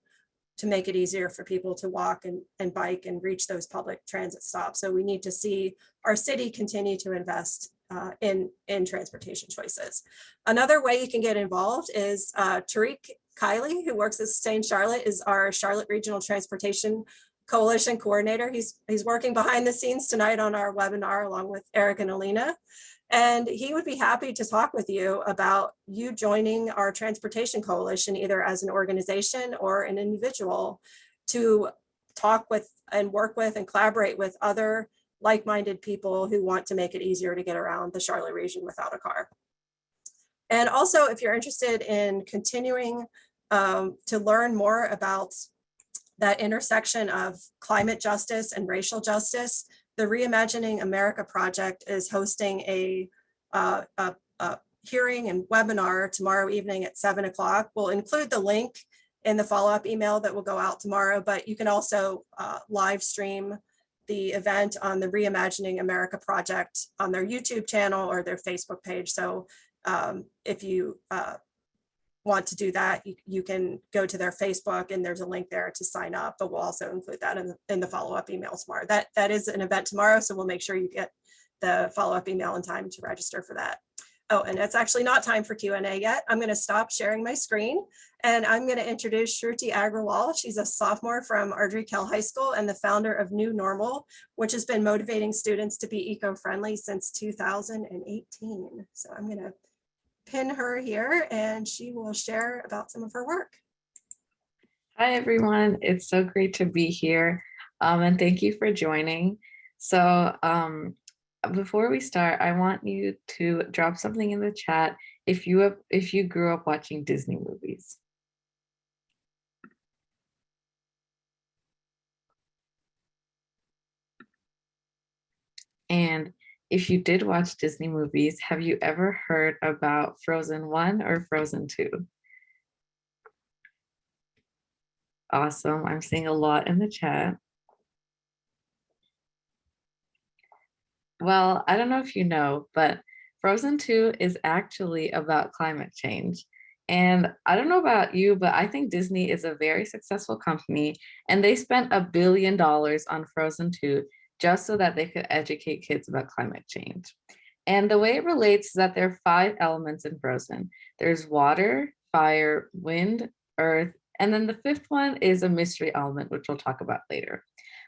to make it easier for people to walk and bike and reach those public transit stops. So we need to see our city continue to invest in transportation choices. Another way you can get involved is Tariq Kiley, who works at Sustain Charlotte, is our Charlotte Regional Transportation Coalition coordinator. He's working behind the scenes tonight on our webinar along with Eric and Alina. And he would be happy to talk with you about you joining our transportation coalition, either as an organization or an individual, to talk with and work with and collaborate with other like-minded people who want to make it easier to get around the Charlotte region without a car. And also, if you're interested in continuing to learn more about that intersection of climate justice and racial justice, the Reimagining America Project is hosting a hearing and webinar tomorrow evening at 7 o'clock. We'll include the link in the follow-up email that will go out tomorrow, but you can also live stream the event on the Reimagining America Project on their YouTube channel or their Facebook page. So if you want to do that, you can go to their Facebook and there's a link there to sign up, but we'll also include that in the follow-up email tomorrow. That is an event tomorrow, so we'll make sure you get the follow-up email in time to register for that. Oh, and it's actually not time for Q&A yet. I'm going to stop sharing my screen and I'm going to introduce Shruti Agrawal. She's a sophomore from Ardrey Kell High School and the founder of New Normal, which has been motivating students to be eco-friendly since 2018. So I'm going to pin her here and she will share about some of her work. Hi, everyone. It's so great to be here. And thank you for joining. So before we start, I want you to drop something in the chat if you grew up watching Disney movies. if you did watch Disney movies, have you ever heard about Frozen 1 or Frozen 2? Awesome. I'm seeing a lot in the chat. Well, I don't know if you know, but Frozen 2 is actually about climate change. And I don't know about you, but I think Disney is a very successful company, and they spent $1 billion on Frozen 2 just so that they could educate kids about climate change. And the way it relates is that there are 5 elements in Frozen. There's water, fire, wind, earth, and then the 5th one is a mystery element, which we'll talk about later.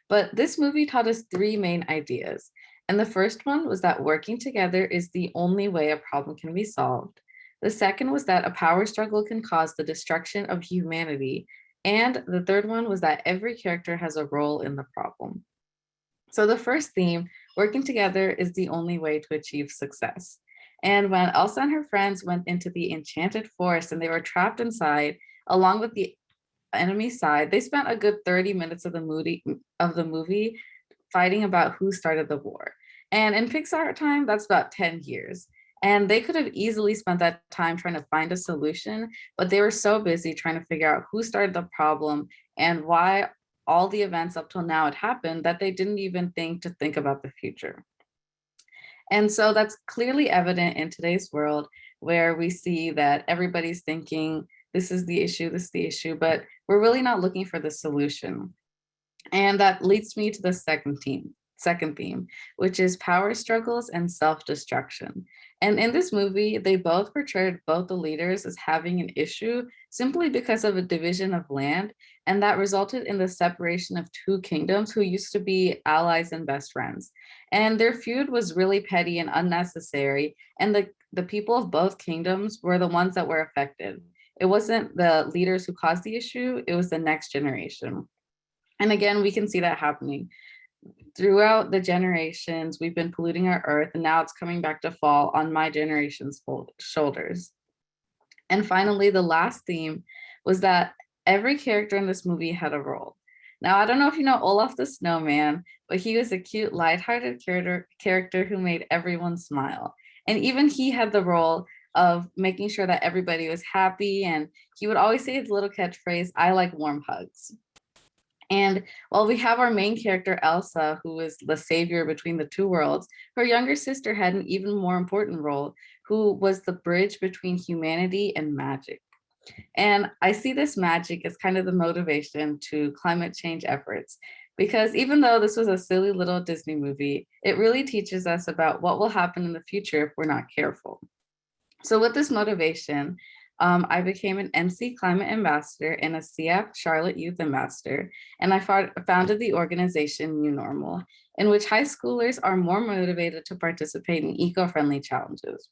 But this movie taught us 3 main ideas. And the first one was that working together is the only way a problem can be solved. The second was that a power struggle can cause the destruction of humanity. And the third one was that every character has a role in the problem. So the first theme, working together is the only way to achieve success. And when Elsa and her friends went into the enchanted forest and they were trapped inside, along with the enemy side, they spent a good 30 minutes of the movie fighting about who started the war. And in Pixar time, that's about 10 years. And they could have easily spent that time trying to find a solution, but they were so busy trying to figure out who started the problem and why all the events up till now had happened that they didn't even think about the future. And so that's clearly evident in today's world, where we see that everybody's thinking, this is the issue, but we're really not looking for the solution. And that leads me to the second theme, which is power struggles and self-destruction. And in this movie, they both portrayed both the leaders as having an issue simply because of a division of land, and that resulted in the separation of 2 kingdoms who used to be allies and best friends. And their feud was really petty and unnecessary, and the people of both kingdoms were the ones that were affected. It wasn't the leaders who caused the issue, it was the next generation. And again, we can see that happening. Throughout the generations, we've been polluting our earth, and now it's coming back to fall on my generation's shoulders. And finally, the last theme was that every character in this movie had a role. Now, I don't know if you know Olaf the Snowman, but he was a cute, lighthearted character who made everyone smile. And even he had the role of making sure that everybody was happy, and he would always say his little catchphrase, "I like warm hugs." And while we have our main character, Elsa, who is the savior between the 2 worlds, her younger sister had an even more important role, who was the bridge between humanity and magic. And I see this magic as kind of the motivation to climate change efforts, because even though this was a silly little Disney movie, it really teaches us about what will happen in the future if we're not careful. So with this motivation, I became an NC Climate Ambassador and a CF Charlotte Youth Ambassador, and I founded the organization New Normal, in which high schoolers are more motivated to participate in eco-friendly challenges.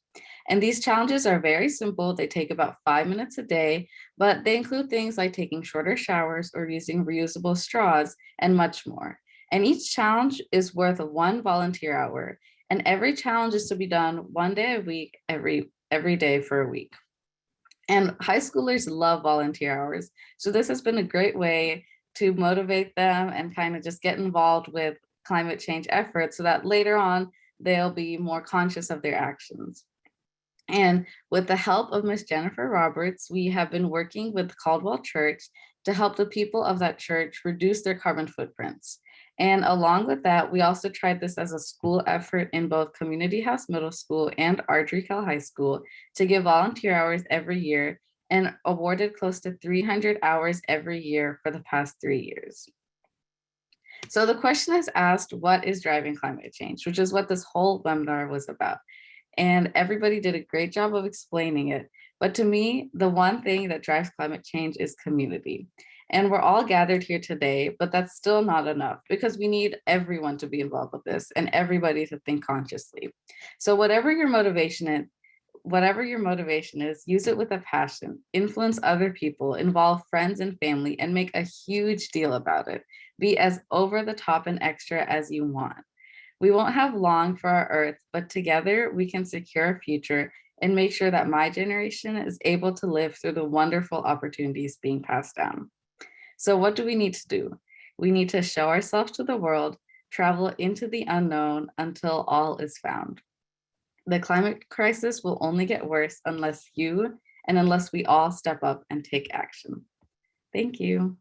And these challenges are very simple. They take about 5 minutes a day, but they include things like taking shorter showers or using reusable straws and much more. And each challenge is worth 1 volunteer hour, and every challenge is to be done 1 day a week, every day for a week. And high schoolers love volunteer hours. So this has been a great way to motivate them and kind of just get involved with climate change efforts so that later on, they'll be more conscious of their actions. And with the help of Miss Jennifer Roberts, we have been working with Caldwell Church to help the people of that church reduce their carbon footprints. And along with that, we also tried this as a school effort in both Community House Middle School and Ardrey High School to give volunteer hours every year, and awarded close to 300 hours every year for the past 3 years. So the question is asked, what is driving climate change, which is what this whole webinar was about. And everybody did a great job of explaining it. But to me, the one thing that drives climate change is community. And we're all gathered here today, but that's still not enough, because we need everyone to be involved with this and everybody to think consciously. So whatever your motivation is, use it with a passion, influence other people, involve friends and family, and make a huge deal about it. Be as over the top and extra as you want. We won't have long for our Earth, but together we can secure a future and make sure that my generation is able to live through the wonderful opportunities being passed down. So what do we need to do? We need to show ourselves to the world, travel into the unknown until all is found. The climate crisis will only get worse unless we all step up and take action. Thank you.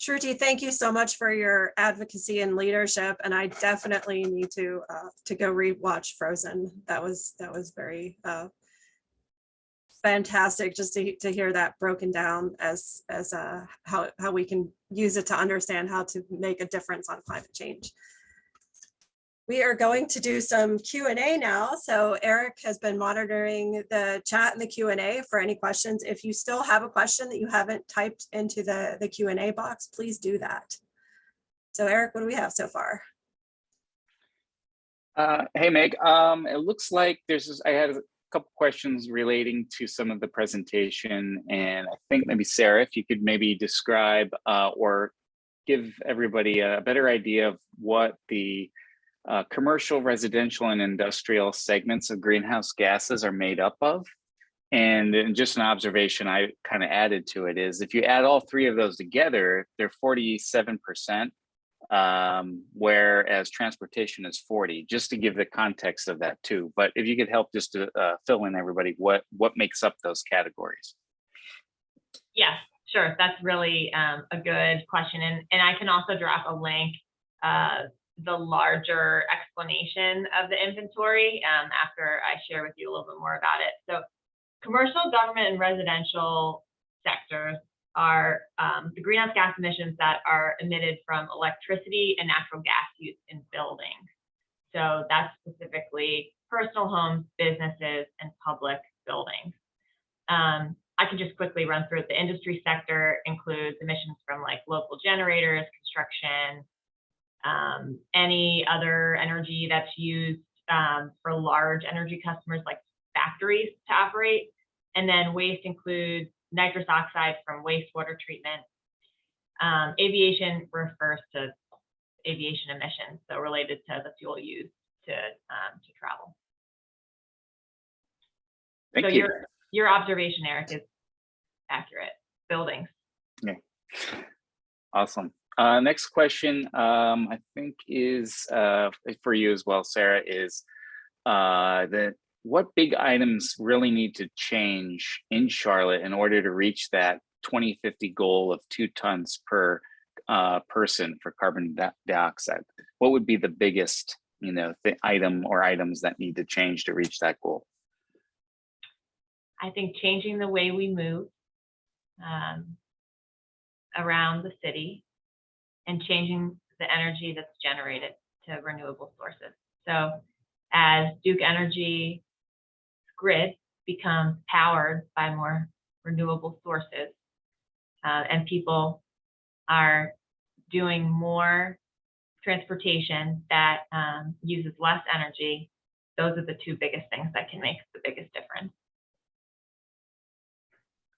Shruti, thank you so much for your advocacy and leadership. And I definitely need to go rewatch Frozen. That was very fantastic just to hear that broken down as how we can use it to understand how to make a difference on climate change. We are going to do some Q&A now. So Eric has been monitoring the chat and the Q&A for any questions. If you still have a question that you haven't typed into the Q&A box, please do that. So Eric, what do we have so far? Hey, Meg. It looks like I had a couple questions relating to some of the presentation, and I think maybe Sarah, if you could maybe describe or give everybody a better idea of what the commercial, residential, and industrial segments of greenhouse gases are made up of. And just an observation I kind of added to it is if you add all three of those together, they're 47%, whereas transportation is 40%, just to give the context of that too. But if you could help just to fill in everybody, what makes up those categories? Yes, sure. That's really a good question. And I can also drop a link, the larger explanation of the inventory after I share with you a little bit more about it. So commercial, government, and residential sectors are the greenhouse gas emissions that are emitted from electricity and natural gas use in buildings. So that's specifically personal homes, businesses, and public buildings. I can just quickly run through it. The industry sector includes emissions from like local generators, construction, any other energy that's used for large energy customers like factories to operate. And then waste includes nitrous oxide from wastewater treatment. Aviation refers to aviation emissions, so related to the fuel used to travel. Thank you. Your observation, Eric, is accurate. Buildings. Yeah. Awesome. Next question, I think is for you as well, Sarah, is what big items really need to change in Charlotte in order to reach that 2050 goal of 2 tons per person for carbon dioxide? What would be the biggest, item or items that need to change to reach that goal? I think changing the way we move around the city and changing the energy that's generated to renewable sources. So as Duke Energy grid becomes powered by more renewable sources and people are doing more transportation that uses less energy, those are the 2 biggest things that can make the biggest difference.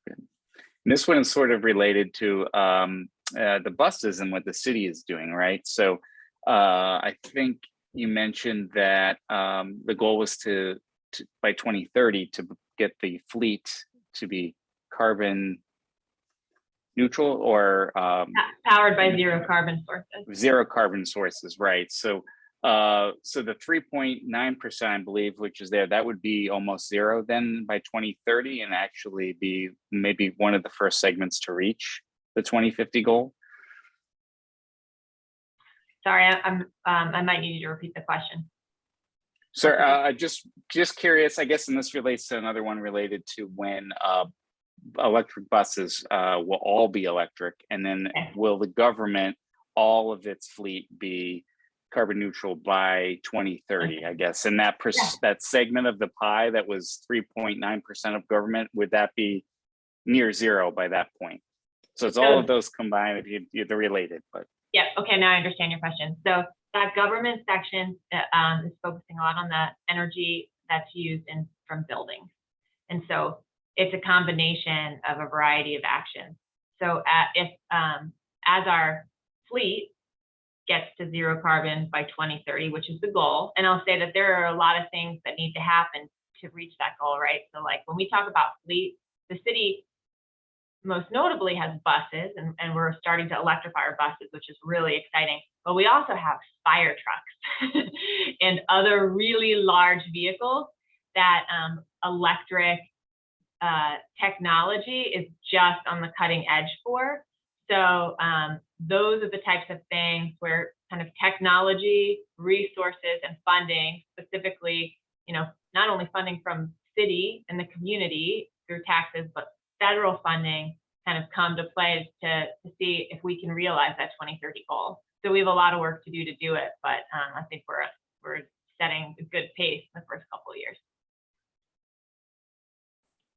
And this one is sort of related to the buses and what the city is doing, right? So I think you mentioned that the goal was to by 2030 to get the fleet to be carbon neutral or powered by zero carbon sources. Zero carbon sources, right? So so the 3.9%, I believe, which is there, that would be almost zero then by 2030, and actually be maybe one of the first segments to reach the 2050 goal. Sorry, I might need you to repeat the question. Sir, just curious, I guess, and this relates to another one related to when electric buses will all be electric, and then will the government, all of its fleet be carbon neutral by 2030, I guess, and that that segment of the pie that was 3.9% of government, would that be near zero by that point? So it's all of those combined, if they're related, but. Yeah, okay, now I understand your question. So that government section is focusing a lot on the energy that's used from buildings. And so it's a combination of a variety of actions. So as our fleet gets to zero carbon by 2030, which is the goal, and I'll say that there are a lot of things that need to happen to reach that goal, right? So like when we talk about fleet, the city most notably has buses, and we're starting to electrify our buses, which is really exciting. But we also have fire trucks and other really large vehicles that electric technology is just on the cutting edge for. So those are the types of things where kind of technology, resources, and funding, specifically, not only funding from city and the community through taxes, but federal funding kind of come to play to see if we can realize that 2030 goal. So we have a lot of work to do it, but I think we're setting a good pace in the first couple of years.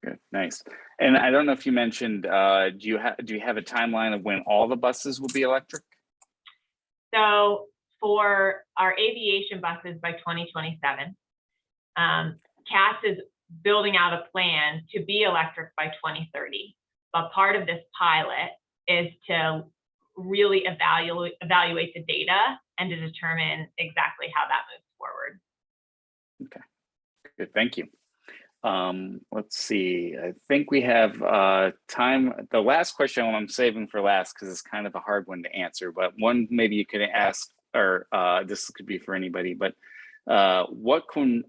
Good, nice. And I don't know if you mentioned, do you have a timeline of when all the buses will be electric? So for our aviation buses by 2027, CAS is building out a plan to be electric by 2030. But part of this pilot is to really evaluate the data and to determine exactly how that moves forward. Okay, good, thank you. Let's see, I think we have time. The last question I'm saving for last because it's kind of a hard one to answer, but one maybe you could ask, or this could be for anybody, but what can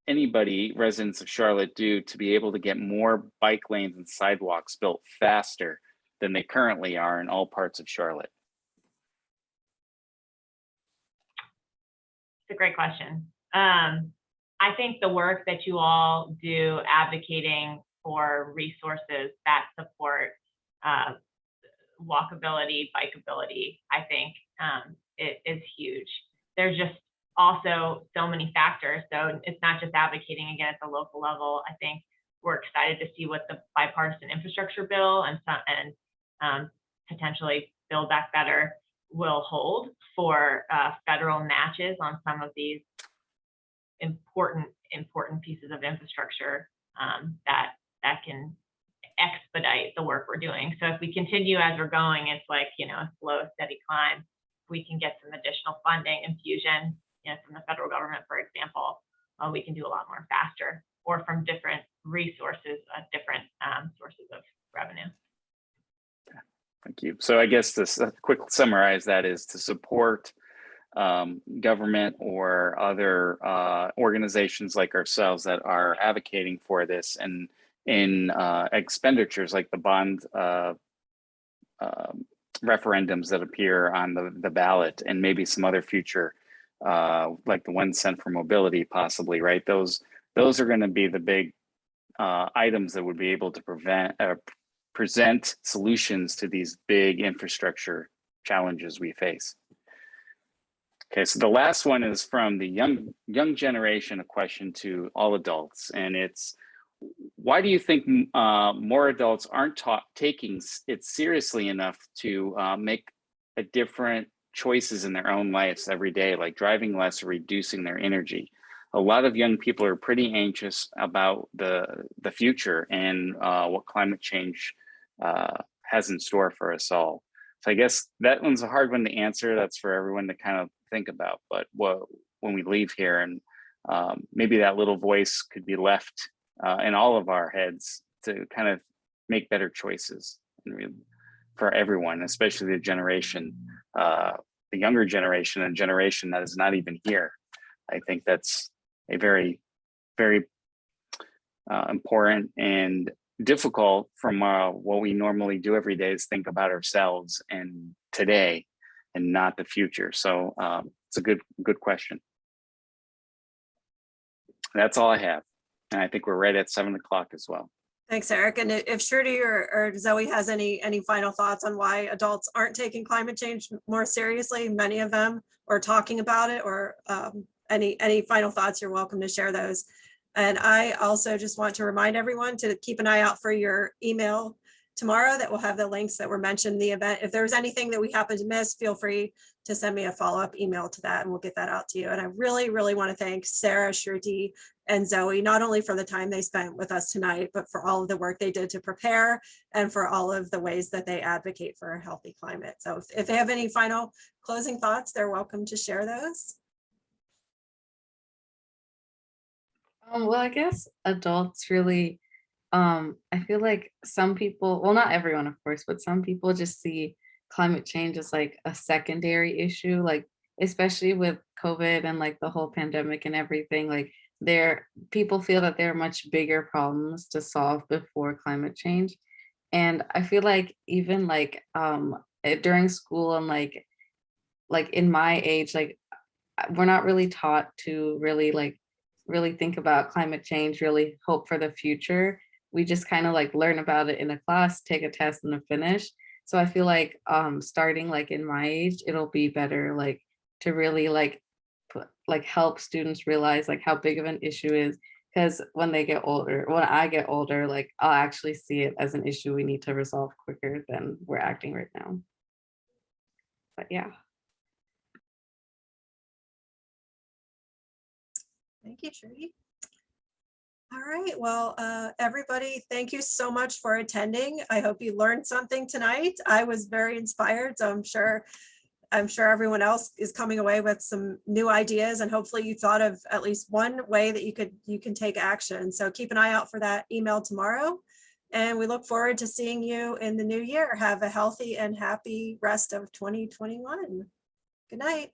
anybody, residents of Charlotte, do to be able to get more bike lanes and sidewalks built faster than they currently are in all parts of Charlotte? It's a great question. I think the work that you all do advocating for resources that support walkability, bikeability, I think it is huge. There's just also so many factors. So it's not just advocating again at the local level. I think we're excited to see what the bipartisan infrastructure bill and potentially Build Back Better will hold for federal matches on some of these important pieces of infrastructure that can expedite the work we're doing. So if we continue as we're going, it's like, a slow, steady climb. We can get some additional funding infusion, from the federal government, for example, we can do a lot more faster, or from different resources, different sources of revenue. Thank you. So I guess to quick summarize that is to support government or other organizations like ourselves that are advocating for this, and in expenditures like the bond referendums that appear on the ballot, and maybe some other future like the 1 cent for mobility, possibly, right? Those are going to be the big items that would be able to present solutions to these big infrastructure challenges we face. Okay, so the last one is from the young generation, a question to all adults, and it's, why do you think more adults aren't taking it seriously enough to make a different choices in their own lives every day, like driving less or reducing their energy? A lot of young people are pretty anxious about the future and what climate change has in store for us all. So I guess that one's a hard one to answer. That's for everyone to kind of think about. But when we leave here, and maybe that little voice could be left in all of our heads to kind of make better choices for everyone, especially the generation, the younger generation, a generation that is not even here. I think that's a very, very important and difficult from what we normally do every day is think about ourselves and today and not the future. So it's a good question. That's all I have. And I think we're right at 7 o'clock as well. Thanks, Eric. And if Shruti or Zoe has any final thoughts on why adults aren't taking climate change more seriously, many of them, or talking about it, or any final thoughts, you're welcome to share those. And I also just want to remind everyone to keep an eye out for your email tomorrow that will have the links that were mentioned in the event. If there's anything that we happen to miss, feel free to send me a follow-up email to that and we'll get that out to you. And I really, really want to thank Sarah, Shruti, and Zoe, not only for the time they spent with us tonight, but for all of the work they did to prepare and for all of the ways that they advocate for a healthy climate. So if they have any final closing thoughts, they're welcome to share those. Well, I guess adults really I feel like some people, well, not everyone, of course, but some people just see climate change as like a secondary issue, like especially with COVID and like the whole pandemic and everything, like people feel that there are much bigger problems to solve before climate change. And I feel like even like during school and like in my age, like we're not really taught to really think about climate change, really hope for the future. We just kind of like learn about it in a class, take a test and a finish. So I feel like starting like in my age, it'll be better like to really like help students realize like how big of an issue is, because when I get older, like I'll actually see it as an issue we need to resolve quicker than we're acting right now. But yeah. Thank you, Shruti. All right, well, everybody, thank you so much for attending. I hope you learned something tonight. I was very inspired, so I'm sure everyone else is coming away with some new ideas, and hopefully you thought of at least one way that you can take action. So keep an eye out for that email tomorrow, and we look forward to seeing you in the new year. Have a healthy and happy rest of 2021. Good night.